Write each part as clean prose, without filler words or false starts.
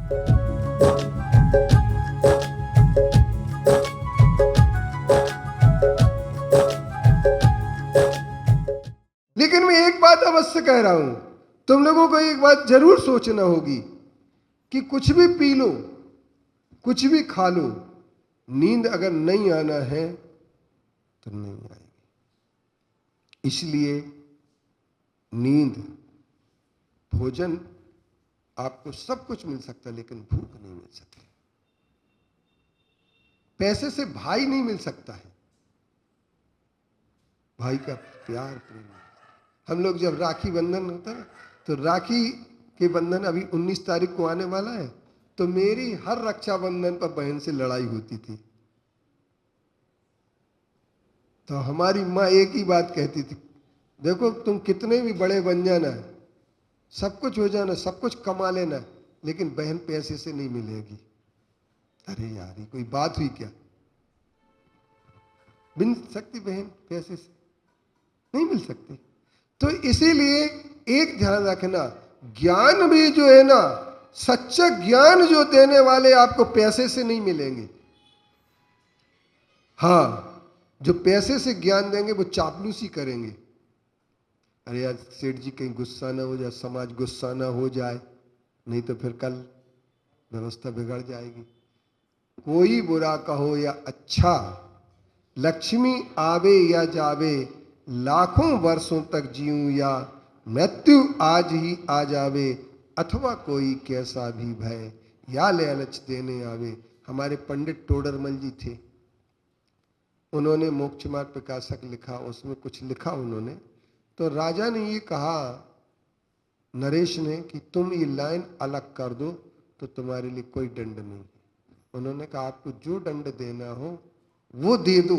लेकिन मैं एक बात अवश्य कह रहा हूं, तुम लोगों को एक बात जरूर सोचना होगी कि कुछ भी पी लो, कुछ भी खा लो, नींद अगर नहीं आना है तो नहीं आएगी। इसलिए नींद, भोजन, आपको सब कुछ मिल सकता है लेकिन भूख नहीं मिल सकती। पैसे से भाई नहीं मिल सकता है, भाई का प्यार प्रेम। हम लोग जब राखी बंधन होता है तो राखी के बंधन अभी 19 तारीख को आने वाला है, तो मेरी हर रक्षाबंधन पर बहन से लड़ाई होती थी। तो हमारी माँ एक ही बात कहती थी, देखो तुम कितने भी बड़े बन जाना, सब कुछ हो जाना, सब कुछ कमा लेना, लेकिन बहन पैसे से नहीं मिलेगी। अरे यार, ये कोई बात हुई क्या? मिल सकती बहन पैसे से? नहीं मिल सकती। तो इसीलिए एक ध्यान रखना, ज्ञान भी जो है ना, सच्चा ज्ञान जो देने वाले आपको पैसे से नहीं मिलेंगे। हाँ, जो पैसे से ज्ञान देंगे वो चापलूसी करेंगे। अरे यार, सेठ जी कहीं गुस्सा ना हो जाए, समाज गुस्सा ना हो जाए, नहीं तो फिर कल व्यवस्था बिगड़ जाएगी। कोई बुरा कहो या अच्छा, लक्ष्मी आवे या जावे, लाखों वर्षों तक जीऊं या मृत्यु आज ही आ जावे, अथवा कोई कैसा भी भय या लालच देने आवे। हमारे पंडित टोडरमल जी थे, उन्होंने मोक्ष मार्ग प्रकाशक लिखा, उसमें कुछ लिखा उन्होंने। तो राजा ने ये कहा नरेश ने कि तुम ये लाइन अलग कर दो तो तुम्हारे लिए कोई दंड नहीं। उन्होंने कहा आपको जो दंड देना हो वो दे दो,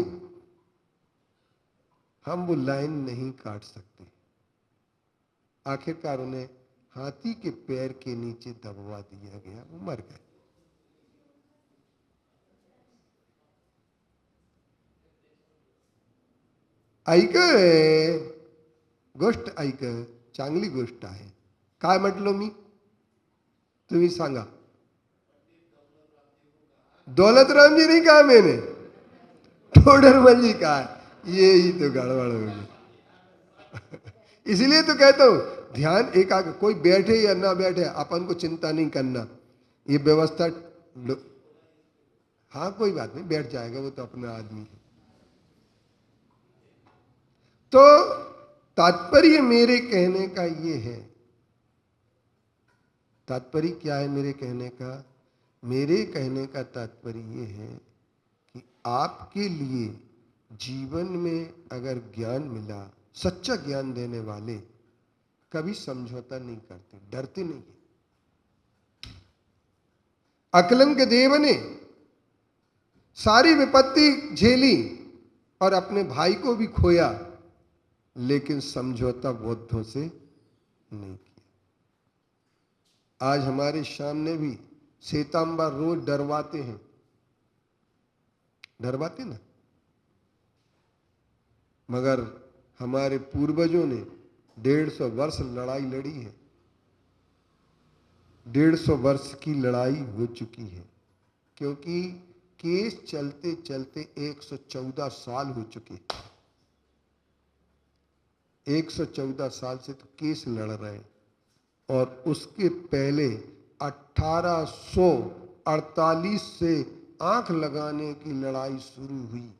हम वो लाइन नहीं काट सकते। आखिरकार उन्हें हाथी के पैर के नीचे दबवा दिया गया, वो मर गए। ऐक गोष्ट ऐक, चांगली गोष्ट आहे। काय म्हटलो मी? तुम्ही सांगा। दौलतराम जी नहीं कहा मैंने, टोडरमल जी कहा। ये ही तो गड़बड़ होगी। इसलिए तो कहता हूं, ध्यान एकाग्र, कोई बैठे या ना बैठे अपन को चिंता नहीं करना, ये व्यवस्था। हाँ कोई बात नहीं, बैठ जाएगा, वो तो अपना आदमी है। तो तात्पर्य मेरे कहने का ये है, तात्पर्य क्या है मेरे कहने का? मेरे कहने का तात्पर्य ये है कि आपके लिए जीवन में अगर ज्ञान मिला, सच्चा ज्ञान देने वाले कभी समझौता नहीं करते, डरते नहीं। अकलंक देव ने सारी विपत्ति झेली और अपने भाई को भी खोया, लेकिन समझौता बौद्धों से नहीं किया। आज हमारे सामने भी श्वेतांबर रोज डरवाते हैं, डरवाते ना, मगर हमारे पूर्वजों ने 150 वर्ष लड़ाई लड़ी है, 150 वर्ष की लड़ाई हो चुकी है, क्योंकि केस चलते चलते 114 साल हो चुके। 114 साल से तो केस लड़ रहे हैं, और उसके पहले 1848 से आंख लगाने की लड़ाई शुरू हुई।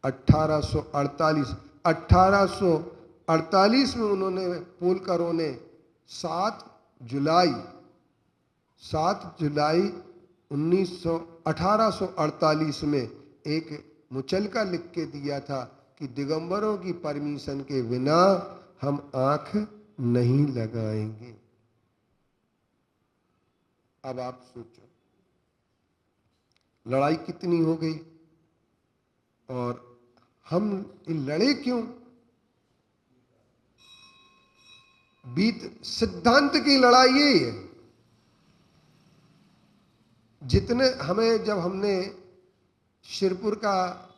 1848 में उन्होंने, पोलकरों ने 7 जुलाई 1848 में एक मुचलका लिख के दिया था कि दिगंबरों की परमिशन के बिना हम आंख नहीं लगाएंगे। अब आप सोचो लड़ाई कितनी हो गई, और हम लड़े क्यों? सिद्धांत की लड़ाई ये है। जितने हमें, जब हमने शिरपुर का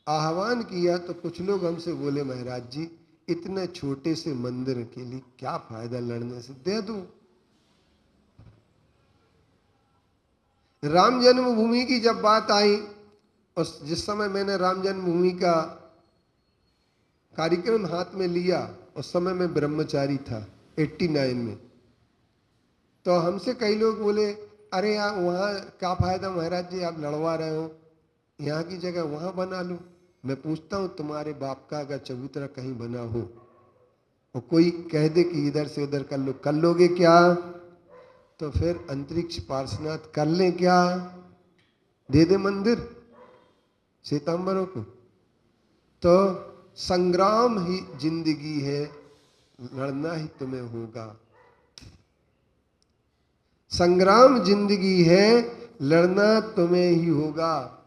आह्वान किया तो कुछ लोग हमसे बोले महाराज जी इतने छोटे से मंदिर के लिए क्या फायदा लड़ने से, दे दो। राम जन्मभूमि की जब बात आई, उस जिस समय मैंने राम जन्मभूमि का कार्यक्रम हाथ में लिया, उस समय मैं ब्रह्मचारी था 89 में। तो हमसे कई लोग बोले, अरे यार वहाँ क्या फायदा महाराज जी, आप लड़वा रहे हो, यहाँ की जगह वहाँ बना लो। मैं पूछता हूँ, तुम्हारे बाप का अगर चबूतरा कहीं बना हो और कोई कह दे कि इधर से उधर कर लोगे क्या? तो फिर अंतरिक्ष पार्श्वनाथ कर लें क्या? दे दे मंदिर श्वेतांबरों को? तो संग्राम ही जिंदगी है, लड़ना ही तुम्हें होगा। संग्राम जिंदगी है, लड़ना तुम्हें ही होगा।